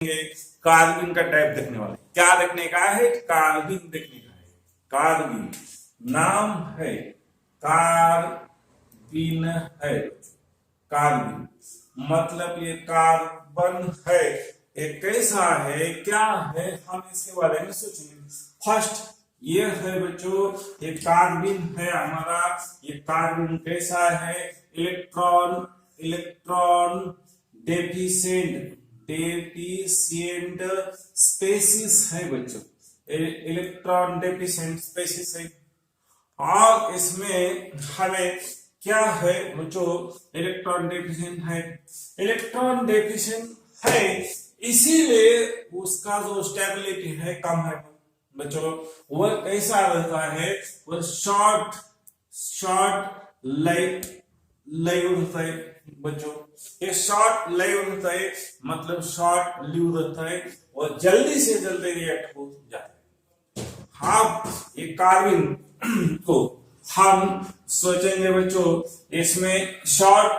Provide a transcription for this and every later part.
कार्बिन का टाइप देखने वाले। क्या देखने का है? कार्बिन देखने का है। कार्बिन नाम है, कार्बिन है। कार्बिन मतलब ये कार्बन है, ये कैसा है, क्या है, हम इसके बारे में सोचेंगे। फर्स्ट ये है बच्चों, ये कार्बिन है हमारा। ये कार्बिन कैसा है? Electron electron deficient deficient species है बच्चों। इलेक्ट्रॉन डेफिशिएंट स्पेसीज है। और इसमें हमें क्या है बच्चों? इलेक्ट्रॉन डेफिशिएंट है। इलेक्ट्रॉन डेफिशिएंट है इसीलिए उसका जो स्टेबिलिटी है कम है बच्चों। वह कैसा रहता है? वह शॉर्ट शॉर्ट लाइव रहता है बच्चों। ये शॉर्ट लाइव रहता है मतलब शॉर्ट लिव रहता है और जल्दी से जल्दी रिएक्ट हो जाता है। हाँ, ये कार्बिन को हम सोचेंगे बच्चों, इसमें शॉर्ट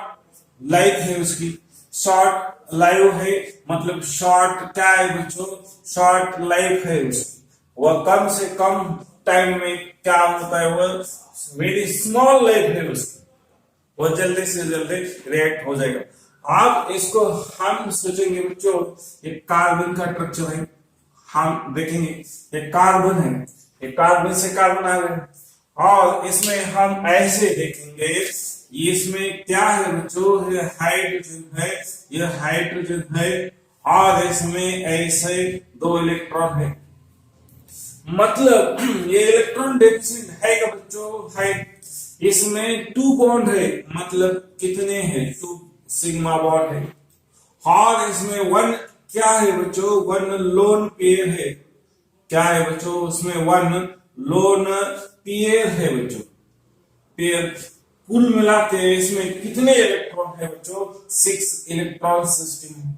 लाइफ है, उसकी शॉर्ट लाइव है मतलब शॉर्ट क्या है बच्चों? शॉर्ट लाइफ है उसकी। वह कम से कम टाइम में क्या होता है? वह वेरी स्मॉल लाइफ है उसकी, वो जल्दी से जल्दी रिएक्ट हो जाएगा। अब इसको हम सोचेंगे बच्चों, ये कार्बन का स्ट्रक्चर है, हम देखेंगे ये कार्बन है, ये कार्बन से कार्बन आ गए और इसमें हम ऐसे देखेंगे, इसमें क्या है बच्चों? ये हाइड्रोजन है, ये हाइड्रोजन है और इसमें ऐसे दो इलेक्ट्रॉन है। मतलब ये इलेक्ट्रॉन डेफिशिएंट है क्या बच्चों? है। इसमें 2 बॉन्ड है मतलब कितने हैं? 2 सिग्मा बॉन्ड है। और इसमें 1 क्या है बच्चों? 1 लोन पेयर है। क्या है बच्चों? उसमें 1 लोन पेयर है बच्चों। पेयर कुल मिला के इसमें कितने इलेक्ट्रॉन है बच्चों? 6 इलेक्ट्रॉन सिस्टम है।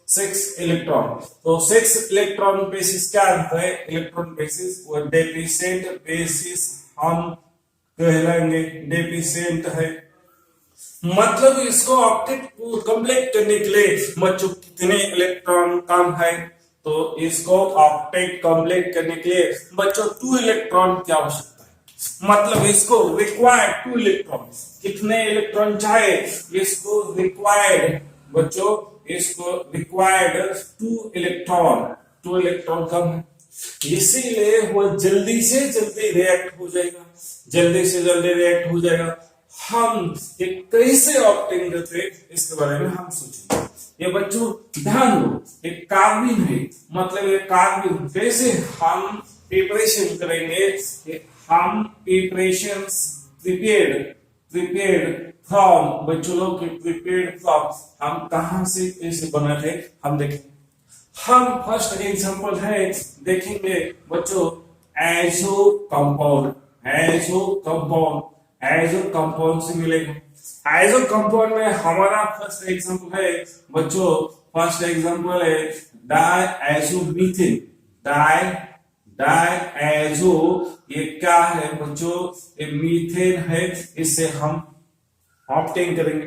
6 इलेक्ट्रॉन। तो 6 इलेक्ट्रॉन बेसिस क्या होता है? इलेक्ट्रॉन बेसिस वो डेफिशिएंट बेसिस हम कहलाएंगे, डेफिशिएंट है। मतलब इसको ऑक्टेट कंप्लीट करने के लिए बच्चों कितने इलेक्ट्रॉन कम है? तो इसको ऑक्टेट कंप्लीट करने के लिए बच्चों 2 इलेक्ट्रॉन की आवश्यकता है। मतलब इसको रिक्वायर्ड 2 इलेक्ट्रॉन। कितने इलेक्ट्रॉन चाहे? इसको रिक्वायर्ड बच्चों, इसको रिक्वायर्ड 2 इलेक्ट्रॉन। 2 इलेक्ट्रॉन कम है इसीलिए वो जल्दी से जल्दी रिएक्ट हो जाएगा, जल्दी से जल्दी रिएक्ट हो जाएगा। हम ये कैसे ऑब्टेन करते इसके बारे में हम सोचेंगे। ये बच्चों ध्यान दो, ये कार्बिन है मतलब ये कार्बिन कैसे हम प्रिपरेशन करेंगे? हम प्रिपरेशन प्रिपेयर्ड फ्रॉम बच्चों लोग प्रिपेयर्ड फ्रॉम हम कहां से कैसे बना थे हम देखेंगे। हम फर्स्ट एग्जांपल है देखेंगे बच्चों, एजो कंपाउंड। एजो कंपाउंड से मिलेगा। एजो कंपाउंड में हमारा फर्स्ट एग्जांपल है बच्चों, फर्स्ट एग्जांपल है डायएजोमीथेन। डायएजो ये क्या है बच्चों? ये मीथेन है, इससे हम ऑब्टेन करेंगे।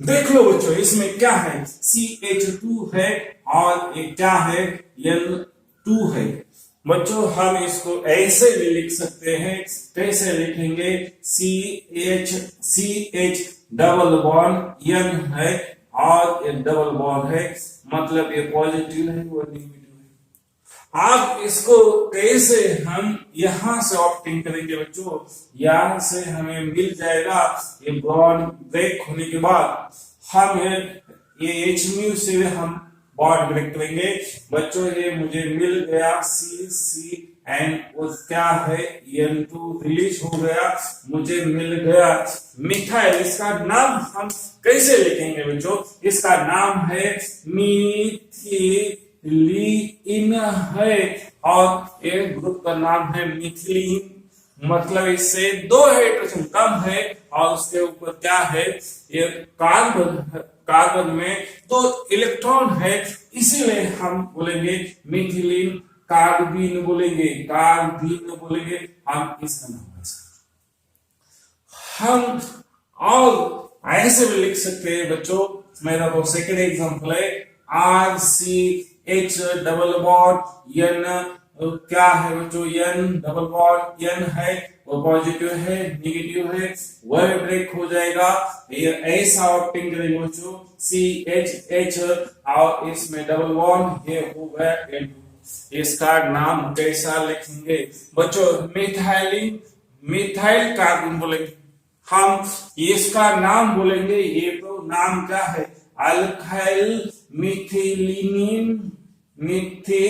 देख लो बच्चों इसमें क्या है? CH2 है और ये क्या है? N2 है। बच्चों हम इसको ऐसे भी लिख सकते हैं, कैसे लिखेंगे? CH डबल बॉन्ड N है और ये डबल बॉन्ड है मतलब ये पॉजिटिव है वो नेगेटिव है। आप इसको कैसे हम यहां से ऑब्टेन करेंगे बच्चों? यहां से हमें मिल जाएगा, ये बॉन्ड ब्रेक होने के बाद हम ये H से हम बॉन्ड ब्रेक करेंगे बच्चों। ये मुझे मिल गया C एंड वो क्या है? N2 रिलीज हो गया, मुझे मिल गया मिथाइल। इसका नाम हम कैसे लिखेंगे बच्चों? इसका नाम है मिथिलीन है और ये ग्रुप का नाम है मिथिलीन। मतलब इससे 2 हाइड्रोजन कम है और उसके ऊपर क्या है? ये कार्बन में 2 इलेक्ट्रॉन है इसीलिए हम बोलेंगे मिथिलीन कार्बिन बोलेंगे, कार्बिन बोलेंगे हम इसका नाम। हम और ऐसे भी लिख सकते हैं बच्चों। मेरा तो सेकंड एग्जांपल है RC H double bond N क्या है बच्चों, N डबल बॉन्ड N है वो पॉजिटिव है नेगेटिव है, वह ब्रेक हो जाएगा। ये ऐसा ऑप्टिंग करेंगे बच्चों CH और इसमें डबल बॉन्ड ये हो गया N2। इसका नाम कैसा लिखेंगे बच्चों, मिथाइलिन मिथाइल कार्बन बोलेंगे हम, इसका नाम बोलेंगे, ये तो नाम क्या है, अल्काइल मिथिलीन मिथि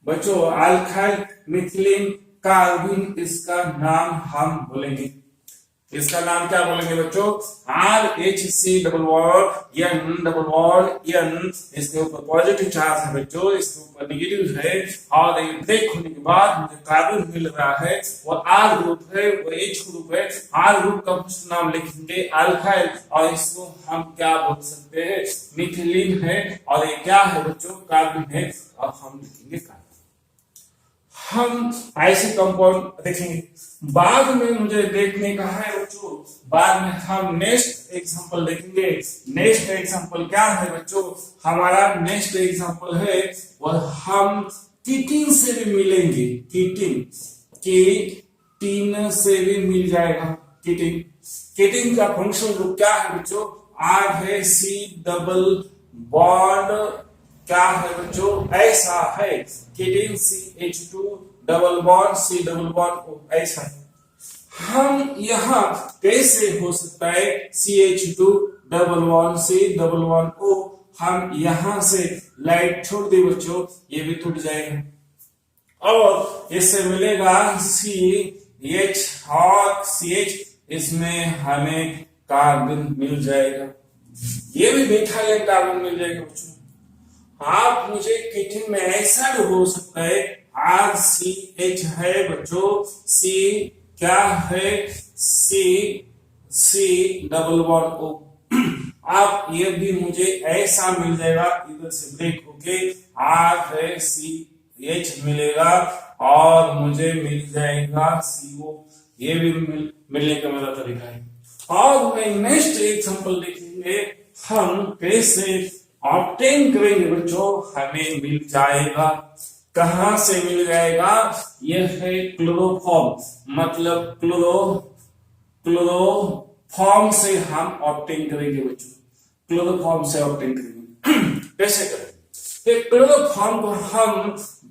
बच्चों अल्काइल मिथिलीन कार्बिन इसका नाम हम बोलेंगे। इसका नाम क्या बोलेंगे बच्चों, RHC double bond N double bond N, इसके ऊपर पॉजिटिव चार्ज है बच्चों, इसके ऊपर नेगेटिव है, और ये ब्रेक होने के बाद मुझे कार्बन मिल रहा है वो R ग्रुप है, वो H ग्रुप है। R ग्रुप का फर्स्ट नाम लिखेंगे अल्काइल, और इसको हम क्या बोल सकते हैं, मिथिलीन है, और ये क्या है बच्चों, कार्बन है, और हम लिखेंगे कार्बन। हम ऐसे कंपाउंड देखेंगे, बाद में मुझे देखने का है बच्चों, बाद में हम नेक्स्ट एग्जांपल देखेंगे। नेक्स्ट एग्जांपल क्या है बच्चों, हमारा नेक्स्ट एग्जांपल है वह हम कीटिन से भी मिलेंगे, कीटिन से भी मिल जाएगा। कीटिन का फंक्शनल ग्रुप क्या है बच्चों, R है C डबल बॉन्ड क्या है बच्चों, ऐसा है कीटिन CH2 double bond C double bond ऐसा है। हम यहाँ कैसे हो सकता है CH2 double bond C double bond O, हम यहां से लाइट छोड़ दे बच्चों, ये भी टूट जाएगा और इससे मिलेगा CH और CH, इसमें हमें कार्बन मिल जाएगा, ये भी मिथाइल कार्बन मिल जाएगा बच्चों। आप मुझे कीटिन में ऐसा भी हो सकता है RCH है बच्चों, C क्या है C डबल बॉन्ड O, आप ये भी मुझे ऐसा मिल जाएगा, इधर से ब्रेक होके R है CH मिलेगा और मुझे मिल जाएगा CO, ये भी मिलने का मेरा तरीका है। और मैं नेक्स्ट एग्जांपल देखेंगे हम कैसे ऑब्टेन करेंगे बच्चों, हमें मिल जाएगा, कहां से मिल जाएगा, यह है क्लोरोफॉर्म, मतलब क्लोरोफॉर्म से हम ऑब्टेन करेंगे बच्चों, क्लोरोफॉर्म से ऑब्टेन करेंगे। कैसे करेंगे, क्लोरोफॉर्म को हम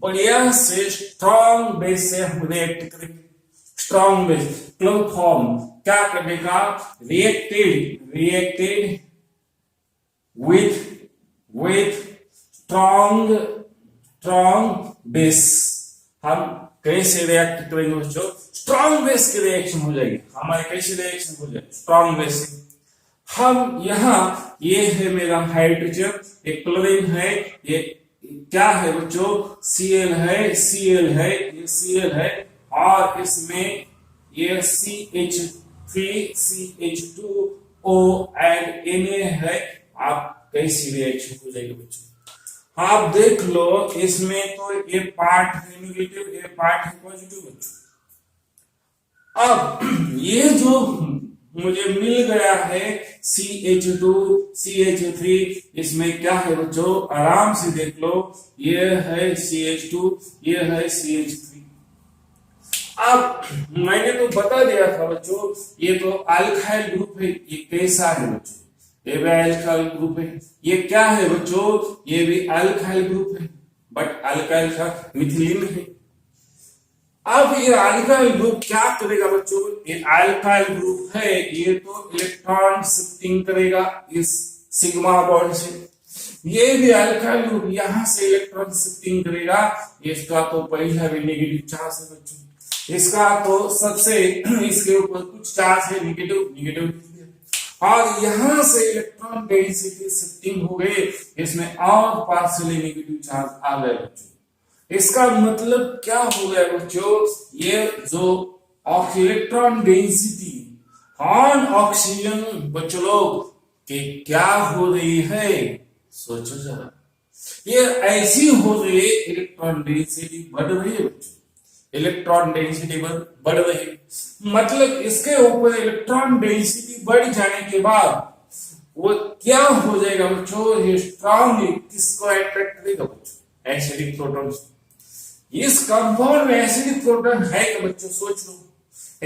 बढ़िया से स्ट्रॉन्ग बेस से हम रिएक्ट करेंगे। स्ट्रॉन्ग बेस क्लोरोफॉर्म क्या करेगा, रिएक्टेड with strong base, हम कैसे रिएक्ट करेंगे बच्चों, स्ट्रॉन्ग बेस की रिएक्शन हो जाएगी हमारे, कैसे रिएक्शन हो जाएगी, स्ट्रॉन्ग बेस। हम यहाँ ये है मेरा हाइड्रोजन, एक क्लोरीन है, ये क्या है बच्चों, Cl है, ये Cl है, और इसमें ये CH3 CH2O एंड Na है। आप कैसी रिएक्शन हो जाएगी बच्चों, आप देख लो, इसमें तो ये पार्ट है नेगेटिव, ये पार्ट है पॉजिटिव बच्चों। अब ये जो मुझे मिल गया है CH2 CH3, इसमें क्या है बच्चों, आराम से देख लो, ये है CH2, ये है CH3। अब मैंने तो बता दिया था बच्चों, ये तो अल्काइल ग्रुप है, ये कैसा है बच्चों, ये भी अल्काइल ग्रुप है। ये क्या है बच्चों, ये भी अल्काइल ग्रुप है, बट अल्काइल का मिथिलीन है। अब ये अल्काइल ग्रुप क्या करेगा बच्चों, ये अल्काइल ग्रुप है, ये तो इलेक्ट्रॉन शिफ्टिंग करेगा इस सिग्मा बॉन्ड से। ये भी अल्काइल ग्रुप यहां से इलेक्ट्रॉन शिफ्टिंग करेगा, इसका तो पहला भी नेगेटिव चार्ज है बच्चों, इसका तो सबसे इसके ऊपर कुछ चार्ज है नेगेटिव, और यहां से इलेक्ट्रॉन डेंसिटी शिफ्टिंग हो गई, इसमें और पार्शियली नेगेटिव चार्ज आ गए बच्चों। इसका मतलब क्या हो गया बच्चों, ये जो इलेक्ट्रॉन डेंसिटी ऑन ऑक्सीजन बच्चों लोग कि क्या हो रही है, सोचो जरा, ये ऐसी हो रही है, इलेक्ट्रॉन डेंसिटी बढ़ रही है बच्चों, इलेक्ट्रॉन डेंसिटी बढ़ रही है, मतलब इसके ऊपर इलेक्ट्रॉन डेंसिटी बढ़ जाने के बाद वो क्या हो जाएगा बच्चों, ये स्ट्रांगली किसको अट्रैक्ट करेगा बच्चों, एसिडिक प्रोटॉन। इस कंपाउंड में एसिडिक प्रोटॉन है क्या बच्चों, सोच लो।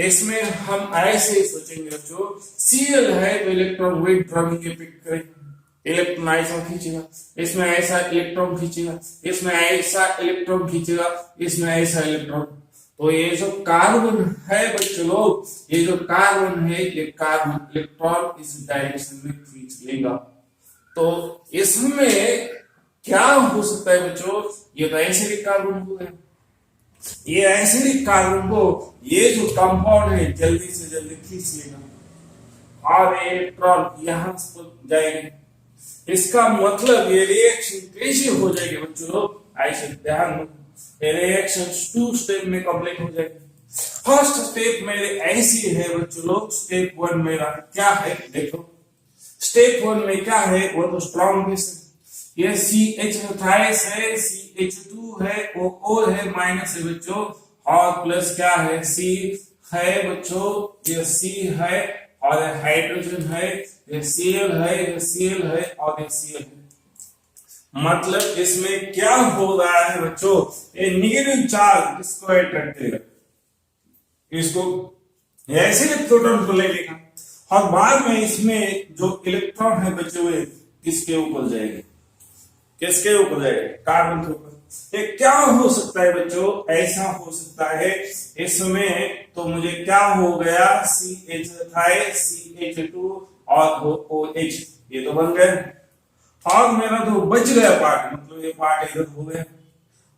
इसमें हम ऐसे ही सोचेंगे बच्चों, Cl है तो इलेक्ट्रॉन विथड्रॉइंग पिक करेगा, इलेक्ट्रॉन ऐसा खींचेगा, इसमें ऐसा इलेक्ट्रॉन खींचेगा, इसमें ऐसा इलेक्ट्रॉन खींचेगा, इसमें ऐसा इलेक्ट्रॉन। तो ये जो कार्बन है बच्चों लोग, ये जो कार्बन है, ये कार्बन इलेक्ट्रॉन इस डायरेक्शन में खींच लेगा। तो इसमें क्या हो सकता है बच्चों, ये तो एसिडिक कार्बन हो गया। ये एसिडिक कार्बन को ये जो कंपाउंड है जल्दी से जल्दी खींच लेगा और इलेक्ट्रॉन यहां जाएंगे। इसका मतलब ये रिएक्शन कैसे हो जाएगी बच्चों लोग, ऐसे ध्यान दो। ये रिएक्शन 2 स्टेप में कंप्लीट हो जाएगी। फर्स्ट स्टेप मेरे ऐसी है बच्चों लोग, स्टेप 1 मेरा क्या है देखो। स्टेप 1 में क्या है, वो तो स्ट्रॉन्ग बेस है, ये CH है, CH2 है, O है, माइनस है बच्चों, और प्लस क्या है, C है बच्चों, ये C है, और हाइड्रोजन है, ये Cl है, ये Cl है, और ये Cl है। मतलब इसमें क्या हो रहा है बच्चों, ये नेगेटिव चार्ज इसको अट्रैक्ट करेगा, इसको एसिडिक प्रोटॉन को ले लेगा, और बाद में इसमें जो इलेक्ट्रॉन है बचे हुए किसके ऊपर जाएंगे, किसके ऊपर जाएगा, कार्बन के ऊपर। ये क्या हो सकता है बच्चों, ऐसा हो सकता है इसमें, तो मुझे क्या हो गया, CH2 और OH, ये तो बन गए। और मेरा जो बच गया पार्ट, मतलब ये पार्ट इधर हो गया।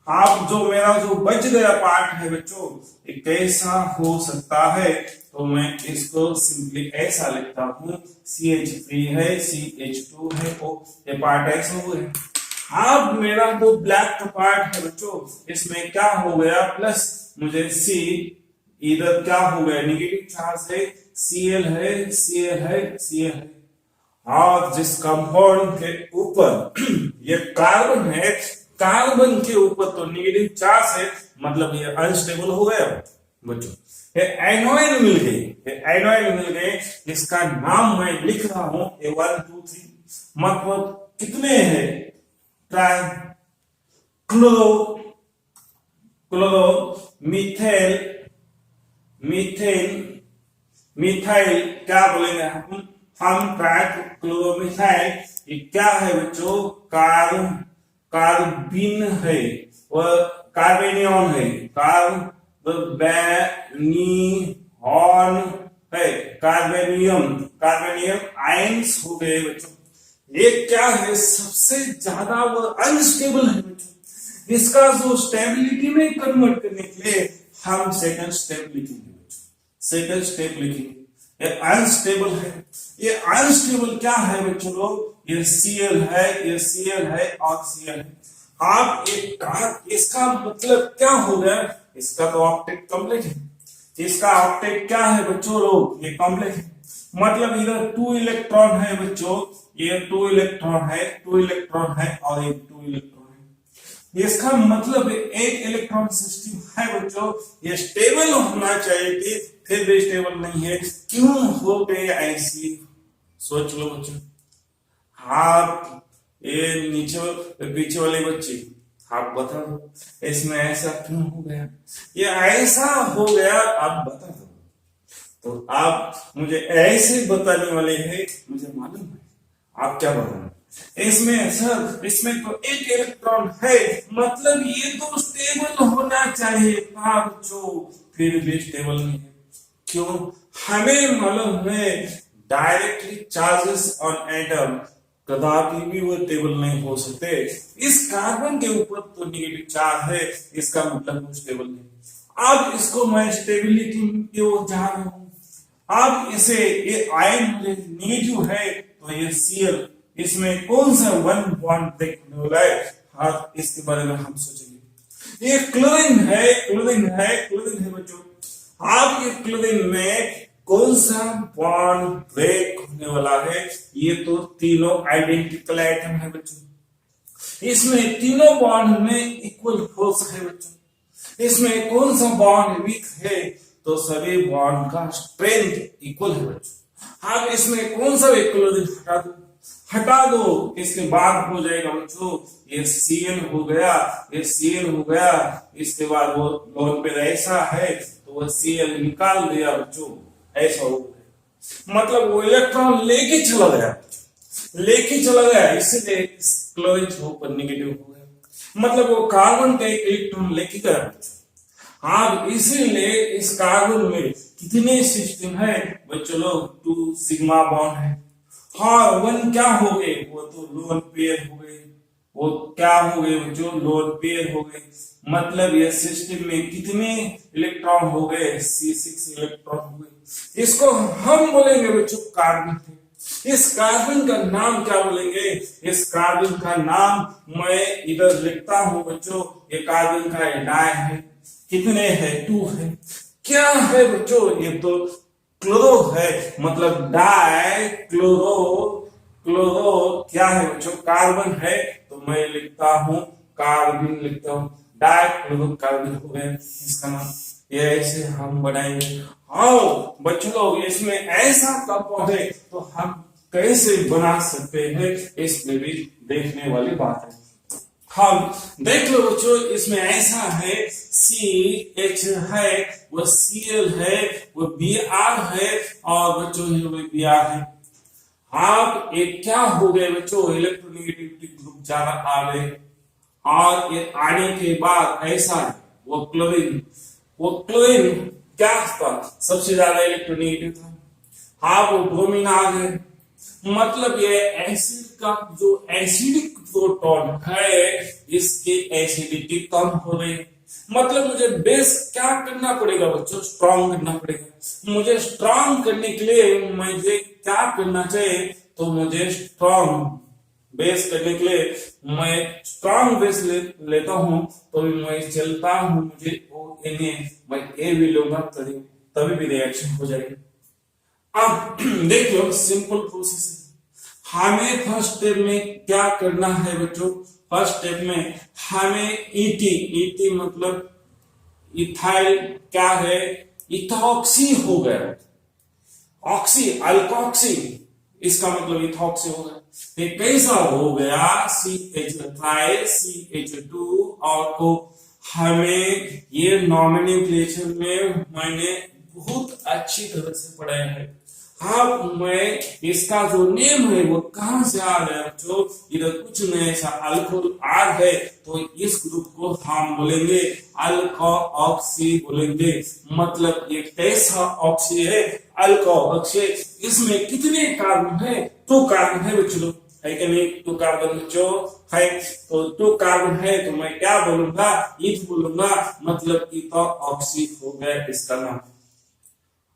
आप जो मेरा जो बच गया पार्ट है बच्चों, ये कैसा हो सकता है, तो मैं इसको सिंपली ऐसा लिखता हूं, CH3 है, CH2 है, ये पार्ट ऐसा हो गया। अब मेरा जो ब्लैक का पार्ट है बच्चों, इसमें क्या हो गया, प्लस मुझे C इधर क्या हो गया, नेगेटिव चार्ज है, Cl है, Cl है, Cl है, और जिस कंपाउंड के ऊपर ये कार्बन है, कार्बन के ऊपर तो नेगेटिव चार्ज है, मतलब ये अनस्टेबल हो गया बच्चों। ये एनोइन मिल गई, ये एनोइन मिल गए, इसका नाम मैं लिख रहा हूं, ये 1 2 3, मतलब कितने हैं, ट्राई क्लोरो मिथाइल, मिथाइल क्या बोलेंगे हम ट्राइक्लोरोमिथाइल, ये क्या है बच्चों, कार्बिन है, वह कार्बेनियन है, कार्बेनियन है, कार्बेनियम आयंस हो गए बच्चों। ये क्या है, सबसे ज्यादा वो अनस्टेबल है बच्चों। इसका जो स्टेबिलिटी में कन्वर्ट करने के लिए हम सेकंड स्टेप लिखेंगे बच्चों, सेकंड स्टेप लिखेंगे। ये अनस्टेबल है, ये अनस्टेबल क्या है बच्चों लोग, ये Cl है, ये Cl है, और Cl है। आप एक कहा, इसका मतलब क्या हो गया, इसका तो ऑक्टेट कॉम्प्लेक्स है, इसका ऑक्टेट क्या है बच्चों लोग, ये कॉम्प्लेक्स है, मतलब इधर 2 इलेक्ट्रॉन है बच्चों, ये 2 इलेक्ट्रॉन है, 2 इलेक्ट्रॉन है, और ये 2 इलेक्ट्रॉन है। इसका मतलब एक इलेक्ट्रॉन सिस्टम है बच्चों, ये स्टेबल होना चाहिए थी, फिर भी स्टेबल नहीं है, क्यों हो गए ऐसी, सोच लो बच्चों। आप ये नीचे पीछे वाले बच्चे, आप बता दो इसमें ऐसा क्यों हो गया, ये ऐसा हो गया, आप बता दो। तो आप मुझे ऐसे बताने वाले हैं, मुझे मालूम है आप क्या बताना, इसमें सर इसमें तो एक इलेक्ट्रॉन है, मतलब ये तो स्टेबल होना चाहिए था बच्चों, फिर भी स्टेबल नहीं है, क्यों, हमें मालूम है डायरेक्टली चार्जेस ऑन एटम कदापि भी वो स्टेबल नहीं हो सकते। इस कार्बन के ऊपर तो नेगेटिव चार्ज है, इसका मतलब वो स्टेबल नहीं। अब इसको मैं स्टेबिलिटी की ओर जा रहा हूं, अब इसे ये आयन नेगेटिव है, तो ये Cl, इसमें कौन सा 1 बॉन्ड ब्रेक होने वाला है, हाँ इसके बारे में हम सोचेंगे। ये क्लोरीन है, क्लोरीन है, क्लोरीन है बच्चों। आप ये क्लोरीन में कौन सा बॉन्ड ब्रेक होने वाला है, ये तो तीनों आइडेंटिकल आइटम है बच्चों, इसमें तीनों बॉन्ड में इक्वल फोर्स है बच्चों। इसमें कौन सा बॉन्ड वीक है, तो सभी बॉन्ड का स्ट्रेंथ इक्वल है बच्चों। अब इसमें कौन सा एक क्लोरीन हटा दो, इसके बाद हो जाएगा बच्चों ये Cl हो गया, ये Cl हो गया, इसके बाद वो लोन पे ऐसा है तो वो Cl निकाल दिया बच्चों, ऐसा हो गया, मतलब वो इलेक्ट्रॉन लेके चला गया, इसलिए क्लोरीन ऊपर नेगेटिव हो गया, मतलब वो कार्बन का एक इलेक्ट्रॉन लेके गया। हाँ, इसीलिए इस कार्बन में कितने सिस्टम है बच्चों लोग, 2 सिग्मा बॉन्ड है। हाँ, 1 क्या हो गए, वो तो लोन पेयर हो गए, वो क्या हो गए बच्चों, लोन पेयर हो गए, मतलब ये सिस्टम में कितने इलेक्ट्रॉन हो गए, C6 इलेक्ट्रॉन हो गए। इसको हम बोलेंगे बच्चों कार्बन। इस कार्बन का नाम क्या बोलेंगे, इस कार्बन का नाम मैं इधर लिखता हूं बच्चों, ये कार्बन का डाई है, कितने है, 2 है। क्या है बच्चों, ये तो क्लोरो है, मतलब डाई क्लोरो क्या है बच्चों, कार्बन है, तो मैं लिखता हूं कार्बन, लिखता हूं डाई क्लोरो कार्बन हो गया इसका नाम, ये ऐसे हम बनाएंगे। हाँ बच्चों लोग, इसमें ऐसा कंपाउंड है तो हम कैसे बना सकते हैं, इसमें भी देखने वाली बात है। हम देख लो बच्चों, इसमें ऐसा है CH है, वो Cl है, वो Br है, और बच्चों वो Br है। आप एक क्या हो गए बच्चों, इलेक्ट्रोनेगेटिविटी ग्रुप ज्यादा आ गए, और ये आने के बाद ऐसा है वो क्लोरीन क्या था, सबसे ज्यादा इलेक्ट्रोनेगेटिव था। हाँ, वो ब्रोमीन आ गए, मतलब ये एसिड का जो एसिडिक प्रोटॉन है, इसकी एसिडिटी कम हो गई, मतलब मुझे बेस क्या करना पड़ेगा बच्चों, स्ट्रॉन्ग करना पड़ेगा। मुझे स्ट्रॉन्ग करने के लिए मुझे क्या करना चाहिए, तो मुझे स्ट्रॉन्ग बेस करने के लिए मैं स्ट्रॉन्ग बेस लेता हूं, तो मैं चलता हूं, मुझे मैं ए भी लूंगा, तभी भी रिएक्शन हो जाएगी। अब देख लो, सिंपल प्रोसेस है। हमें फर्स्ट स्टेप में क्या करना है बच्चों, फर्स्ट स्टेप में हमें ईटी मतलब इथाइल क्या है, इथॉक्सी हो गया, ऑक्सी अल्कोक्सी, इसका मतलब इथॉक्सी हो गया। ये कैसा हो गया, CH2 और को हमें ये नॉमिनोक्लेचर में मैंने बहुत अच्छी तरह से पढ़ाया है। हाँ, मैं इसका जो नेम है वो कहां से आ गया बच्चों, इधर कुछ नहीं, ऐसा अल्कोहल आर है, तो इस ग्रुप को हम बोलेंगे अल्कोऑक्सी बोलेंगे, मतलब ये कैसा ऑक्सी है, अल्कोऑक्सी। इसमें कितने कार्बन है, 2 कार्बन है बच्चों, है कि नहीं, 2 कार्बन बच्चों है, तो 2 कार्बन है, तो मैं क्या बोलूंगा, ईथ बोलूंगा, मतलब इथॉक्सी हो गया इसका नाम।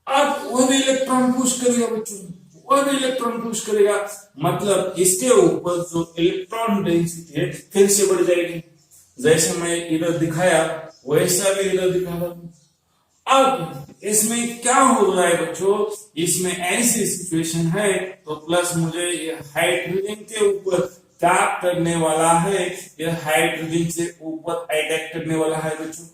अब वो भी इलेक्ट्रॉन पुश करेगा बच्चों, वो भी इलेक्ट्रॉन पुश करेगा, मतलब इसके ऊपर जो इलेक्ट्रॉन डेंसिटी है फिर से बढ़ जाएगी, जैसे मैं इधर दिखाया वैसा भी इधर दिखा रहा हूं। अब इसमें क्या हो रहा है बच्चों, इसमें ऐसी सिचुएशन है, तो प्लस मुझे ये हाइड्रोजन के ऊपर क्या करने वाला है, ये हाइड्रोजन से ऊपर अटैक करने वाला है बच्चों।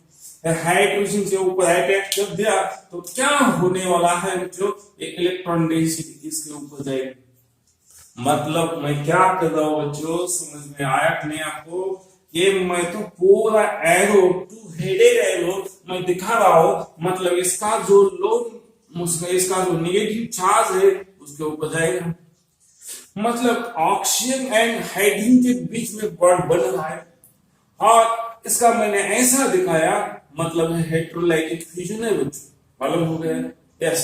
हाइड्रोजन से ऊपर अटैक कर दिया तो क्या होने वाला है बच्चों, एक इलेक्ट्रॉन डेंसिटी इसके ऊपर जाएगी। मतलब मैं क्या कर रहा हूं बच्चों, समझ में आया कि नहीं आपको, ये मैं तो पूरा एरो, 2 हेडेड एरो मैं दिखा रहा हूं, मतलब इसका जो लोन, इसका जो नेगेटिव चार्ज है उसके ऊपर जाएगा, मतलब ऑक्सीजन एंड हाइड्रोजन के बीच में बॉन्ड बन रहा है, और इसका मैंने ऐसा दिखाया, मतलब हेटेरोलाइटिक फ्यूजन है बच्चों, मालूम हो गया, यस,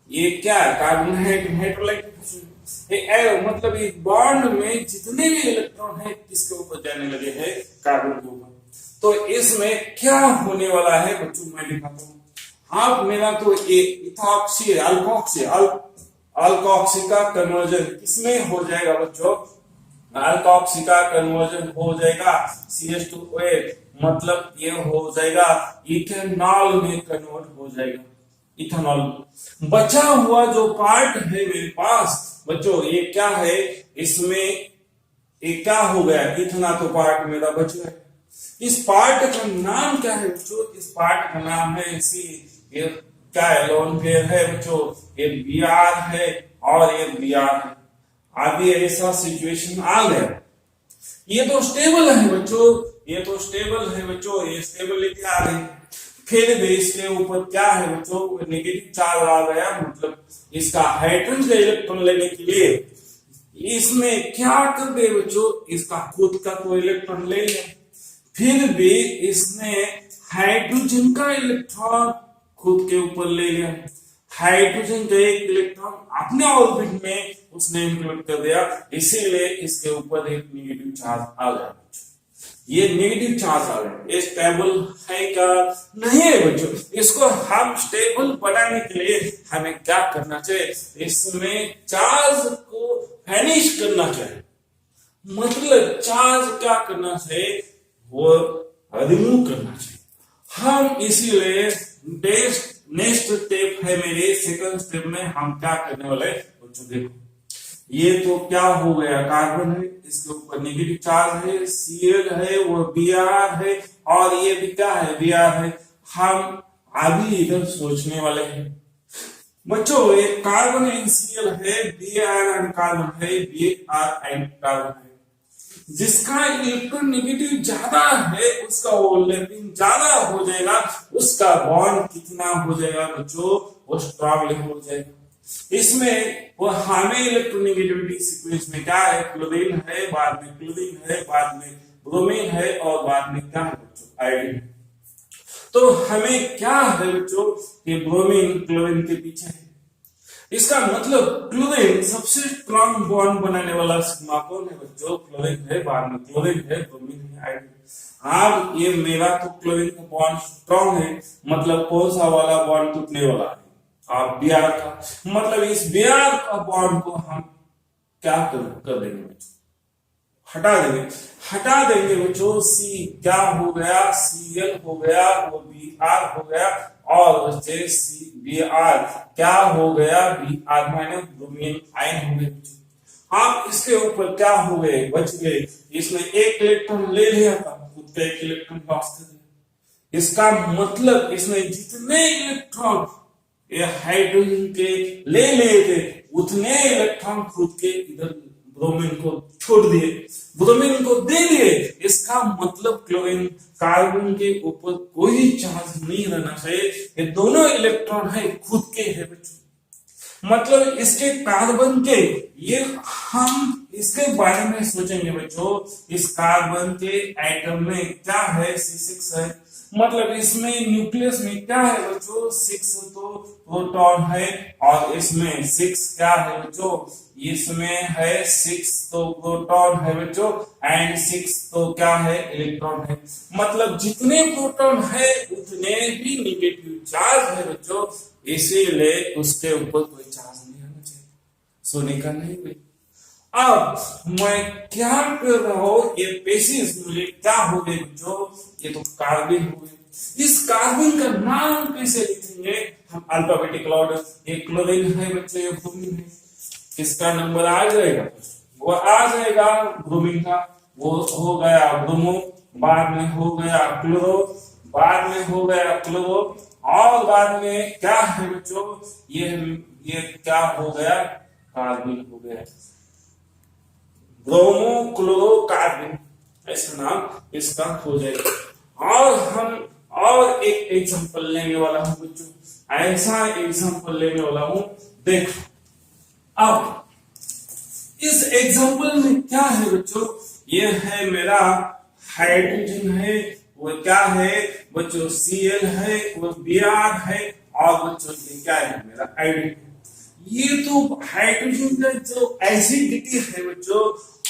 ये क्या है, कार्बन हेटेरोलाइटिक फ्यूजन, ये एरो मतलब ये बॉन्ड में जितने भी इलेक्ट्रॉन है किसके ऊपर जाने लगे हैं, कार्बन के ऊपर। तो इसमें क्या होने वाला है बच्चों, मैं दिखाता हूँ। आप मेरा तो इथॉक्सी अल्कोक्सी का कन्वर्जन किसमें हो जाएगा बच्चों, अल्कोक्सी का कन्वर्जन हो जाएगा CH2OH, मतलब ये हो जाएगा इथेनॉल में कन्वर्ट हो जाएगा, इथेनॉल। बचा हुआ जो पार्ट है मेरे पास बच्चों, ये क्या है, इसमें ये क्या हो गया, इतना तो पार्ट मेरा बच गया। इस पार्ट का नाम क्या है बच्चों, इस पार्ट का नाम है ये क्या है, लोन पेयर है बच्चों, ये Br है, और ये Br है। अभी ऐसा सिचुएशन आ गया, ये तो स्टेबल है बच्चों, ये तो स्टेबल है बच्चों, ये स्टेबिलिटी आ गई। फिर भी इसके ऊपर क्या है बच्चों, नेगेटिव चार्ज आ गया, मतलब इसका हाइड्रोजन का इलेक्ट्रॉन लेने के लिए इसमें क्या कर दे बच्चों, इसका खुद का कोई इलेक्ट्रॉन ले ले। फिर भी इसने हाइड्रोजन का इलेक्ट्रॉन खुद के ऊपर ले लिया, हाइड्रोजन का एक इलेक्ट्रॉन अपने ऑर्बिट में उसने इंक्लूड कर दिया, इसीलिए इसके ऊपर एक नेगेटिव चार्ज आ गया। ये नेगेटिव चार्ज आ गया, ये स्टेबल है क्या, नहीं है बच्चों। इसको हम स्टेबल बनाने के लिए हमें क्या करना चाहिए, इसमें चार्ज को वैनिश करना चाहिए, मतलब चार्ज क्या करना चाहिए, वो रिमूव करना चाहिए। हम इसीलिए नेक्स्ट स्टेप है मेरे, सेकंड स्टेप में हम क्या करने वाले बच्चों, देखो ये तो क्या हो गया, कार्बन है, इसके ऊपर नेगेटिव चार्ज है, Cl है, वो Br है, और ये भी क्या है, Br है। हम अभी इधर सोचने वाले हैं बच्चों, एक कार्बन एंड Cl है, Br एंड कार्बन है, Br एंड कार्बन है। जिसका इलेक्ट्रॉन नेगेटिव ज्यादा है उसका ओवरलैपिंग ज्यादा हो जाएगा, उसका बॉन्ड कितना हो जाएगा बच्चों, वो स्ट्रांगली हो जाएगा। इसमें वो हमें इलेक्ट्रोनेगेटिविटी सीक्वेंस में क्या है, क्लोरीन है, बाद में क्लोरीन है, बाद में ब्रोमीन है, और बाद में क्या है बच्चों, आयोडीन। तो हमें क्या है बच्चों कि ब्रोमीन क्लोरीन के पीछे है, इसका मतलब क्लोरीन सबसे स्ट्रॉन्ग बॉन्ड बनाने वाला सिग्मा कौन है बच्चों, क्लोरीन है, बाद में क्लोरीन है, ब्रोमीन है, आयोडीन। अब ये मेरा तो क्लोरीन का बॉन्ड स्ट्रॉन्ग है, मतलब कौन सा वाला बॉन्ड टूटने वाला है, आप Br का, मतलब इस Br का बॉन्ड को हम क्या कर देंगे बच्चों, हटा देंगे बच्चों। C क्या हो गया, Cl हो गया, वो Br हो गया, और बच्चे Br क्या हो गया, Br माइनस ब्रोमीन आयन हो गए। आप इसके ऊपर क्या हो गए, बच गए, इसने एक इलेक्ट्रॉन ले लिया था, खुद का एक इलेक्ट्रॉन लॉस कर दिया। इसका मतलब इसने जितने इलेक्ट्रॉन ये हाइड्रोजन के ले लिए थे, उतने इलेक्ट्रॉन खुद के इधर ब्रोमीन को छोड़ दिए, ब्रोमीन को दे दिए। इसका मतलब क्लोरीन कार्बन के ऊपर कोई चार्ज नहीं रहना चाहिए, ये दोनों इलेक्ट्रॉन है खुद के है बच्चों, मतलब इसके कार्बन के, ये हम इसके बारे में सोचेंगे बच्चों। इस कार्बन के एटम में क्या है, C6 है, मतलब इसमें न्यूक्लियस में क्या है बच्चों, 6 तो प्रोटॉन है, और इसमें 6 क्या है बच्चों, इसमें है 6 तो प्रोटॉन है बच्चों, एंड 6 तो क्या है, इलेक्ट्रॉन है। मतलब जितने प्रोटॉन है उतने ही नेगेटिव चार्ज है बच्चों, इसीलिए उसके ऊपर कोई चार्ज नहीं आना चाहिए, सोने का नहीं भाई। अब मैं क्या कर रहा हूं, ये पेशिस मुझे क्या हो गए बच्चों, ये तो कार्बन हो गए। इस कार्बन का नाम कैसे लिखेंगे हम, अल्फाबेटिकल ऑर्डर। ये क्लोरीन है बच्चों, ये ब्रोमीन है, किसका नंबर आ जाएगा, वो आ जाएगा ब्रोमीन का, वो हो गया ब्रोमो, बाद में हो गया क्लोरो, बाद में हो गया क्लोरो, और बाद में क्या है बच्चों, ये क्या हो गया, कार्बन हो गया, ब्रोमो क्लोरो कार्बन, ऐसा नाम इसका हो जाएगा। और हम और एक एग्जांपल लेने वाला हूं बच्चों, ऐसा एग्जांपल लेने वाला हूं, देखो अब इस एग्जांपल में क्या है बच्चों, ये है मेरा हाइड्रोजन है, वो क्या है बच्चों, Cl है, वो Br है, और बच्चों ये क्या है मेरा आयोडीन। ये तो हाइड्रोजन का जो एसिडिटी है बच्चों,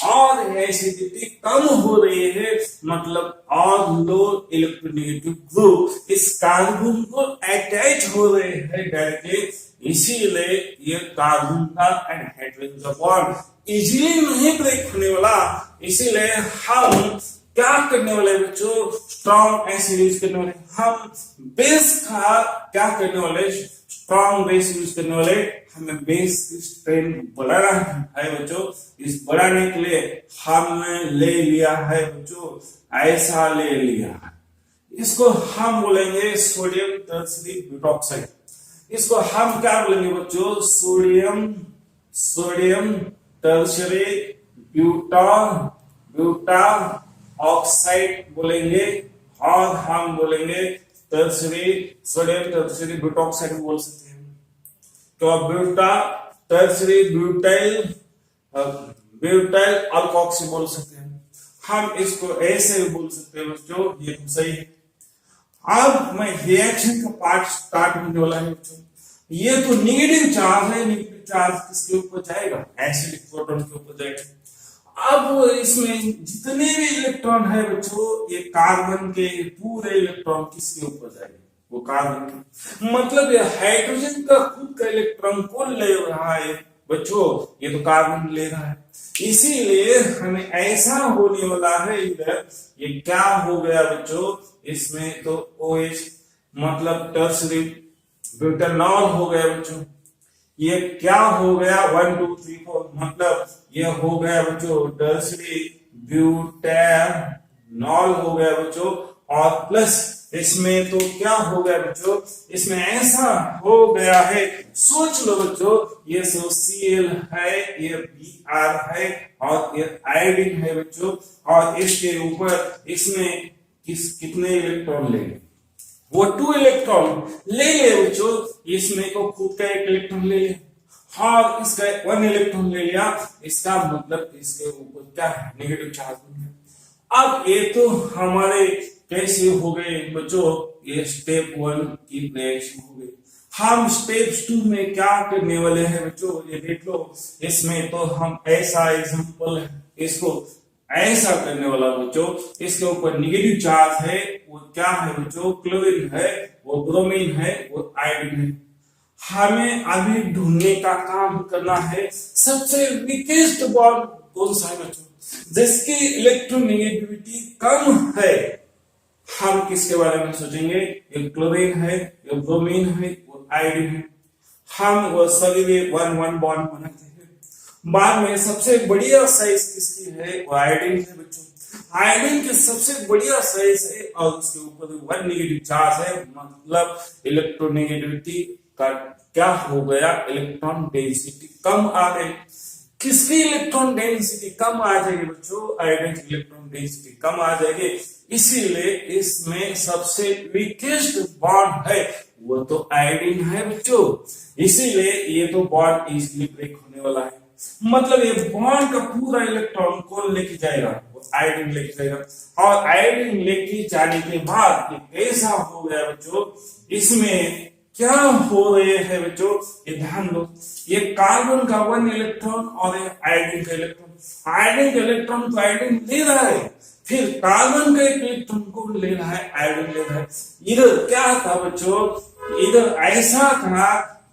और एसिडिटी कम हो रही है, मतलब और लो इलेक्ट्रोनेगेटिव ग्रुप इस कार्बन को अटैच हो रहे हैं डायरेक्टली, इसीलिए ये कार्बन का एंड हाइड्रोजन का बॉन्ड इजीली नहीं ब्रेक होने वाला। इसीलिए हम क्या करने वाले बच्चों, स्ट्रॉन्ग एसिड यूज करने वाले, हम बेस का क्या करने वाले, स्ट्रॉन्ग बेस यूज करने वाले, हमें बेस की स्ट्रेंथ बढ़ाना है बच्चों। इस बढ़ाने के लिए हमने ले लिया है बच्चों, ऐसा ले लिया है, इसको हम बोलेंगे सोडियम टर्शियरी ब्यूटॉक्साइड। इसको हम क्या बोलेंगे बच्चों, sodium sodium tertiary butane butoxide बोलेंगे, और हम बोलेंगे टर्शरी सोडियम टर्शरी ब्यूटाऑक्साइड बोल सकते हैं। तो buta tertiary butyl butyl alkoxy बोल सकते हैं। हम इसको ऐसे भी बोल सकते हैं बच्चों, ये तो सही है। अब मैं रिएक्शन का पार्ट स्टार्ट होने वाला है बच्चों। ये तो नेगेटिव चार्ज है, नेगेटिव चार्ज किसके ऊपर जाएगा? एसिडिक प्रोटॉन के ऊपर जाएगा। अब इसमें जितने भी इलेक्ट्रॉन है बच्चों, ये कार्बन के पूरे इलेक्ट्रॉन किसके ऊपर जाएंगे? वो कार्बन के। मतलब ये हाइड्रोजन का खुद का इलेक्ट्रॉन कौन ले रहा है बच्चों? ये तो कार्बन ले रहा है। इसीलिए हमें ऐसा होने वाला है इधर, ये क्या हो गया बच्चों, इसमें तो OH मतलब टर्शरी ब्यूटेनॉल हो गया बच्चों। ये क्या हो गया? 1 2 3 4 मतलब ये हो गया बच्चों टर्शरी ब्यूटेनॉल हो गया बच्चों। और प्लस इसमें तो क्या हो गया बच्चों, इसमें ऐसा हो गया है, सोच लो बच्चों, ये Cl है, ये Br है और ये आयोडीन है बच्चों। और इसके ऊपर इसमें कितने इलेक्ट्रॉन लेंगे? वो 2 इलेक्ट्रॉन ले ले बच्चों। इसमें को खुद का 1 इलेक्ट्रॉन ले लिया और इसका 1 इलेक्ट्रॉन ले लिया। इसका मतलब इसके ऊपर क्या है? नेगेटिव चार्ज बन गया। अब ये तो हमारे कैसे हो गए बच्चों? ये स्टेप 1 की रिएक्शन हो गई। हम स्टेप 2 में क्या करने वाले हैं बच्चों? ये देख लो, इसमें तो हम ऐसा एग्जांपल है, इसको ऐसा करने वाला बच्चों। इसके ऊपर नेगेटिव चार्ज है, वो क्या है बच्चों? क्लोरीन है, वो ब्रोमीन है, वो आयोडीन है। हमें अभी ढूंढने का काम करना है सबसे वीकेस्ट बॉन्ड कौन सा है बच्चों, जिसकी इलेक्ट्रोनेगेटिविटी कम है। हम किसके बारे में सोचेंगे? ये क्लोरीन है, ये ब्रोमीन है, वो आयोडीन है। हम वो सभी में 1 1 बॉन्ड बनाते हैं। बाद में सबसे बढ़िया साइज किसकी है? वो आयोडीन है बच्चों। आयोडीन की सबसे बढ़िया साइज है और उसके ऊपर 1 नेगेटिव चार्ज है। मतलब इलेक्ट्रोनेगेटिविटी का क्या हो गया? इलेक्ट्रॉन डेंसिटी कम आ गई। किसकी इलेक्ट्रॉन डेंसिटी कम आ जाएगी बच्चों? आयोडीन की इलेक्ट्रॉन डेंसिटी कम आ जाएगी। इसीलिए इसमें सबसे वीकेस्ट बॉन्ड है वो तो आयोडीन है बच्चों। इसीलिए ये तो बॉन्ड इजीली ब्रेक होने वाला है। मतलब ये बॉन्ड का पूरा इलेक्ट्रॉन कौन लेके जाएगा? वो आयोडीन लेके जाएगा। और आयोडीन लेके जाने के बाद ये कैसा हो गया बच्चों? इसमें क्या हो रहे हैं बच्चों? ये ध्यान दो, ये कार्बन का 1 इलेक्ट्रॉन और ये आयोडीन का इलेक्ट्रॉन। आयोडीन का इलेक्ट्रॉन तो आयोडीन ले रहा है, फिर कार्बन का 1 इलेक्ट्रॉन को ले रहा है, आयोडीन ले रहा है। इधर क्या था बच्चों? इधर ऐसा था,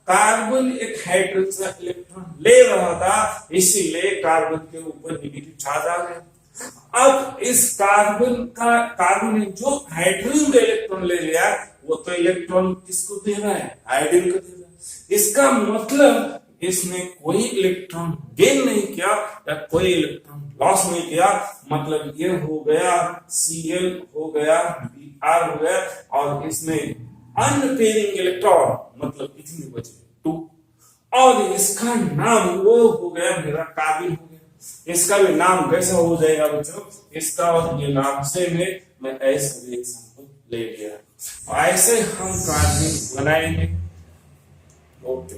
कार्बन एक हाइड्रोजन का इलेक्ट्रॉन ले रहा था, इसीलिए कार्बन के ऊपर नेगेटिव चार्ज आ गया। अब इस कार्बन ने जो हाइड्रोजन का इलेक्ट्रॉन ले लिया, वो तो इलेक्ट्रॉन किसको दे रहा है? आयोडीन को दे रहा है। इसका मतलब इसने कोई इलेक्ट्रॉन गेन नहीं किया या कोई इलेक्ट्रॉन लॉस नहीं किया। मतलब ये हो गया Cl हो गया, Br हो गया और इसमें अनपेयरिंग इलेक्ट्रॉन मतलब कितने बचे? 2। और इसका नाम वो हो गया मेरा कार्बन हो गया। इसका भी नाम कैसा हो जाएगा बच्चों? इसका और ये नाम से मैं ऐसा भी एग्जांपल ले लिया। ऐसे हम कार्बन बनाएंगे। ओके।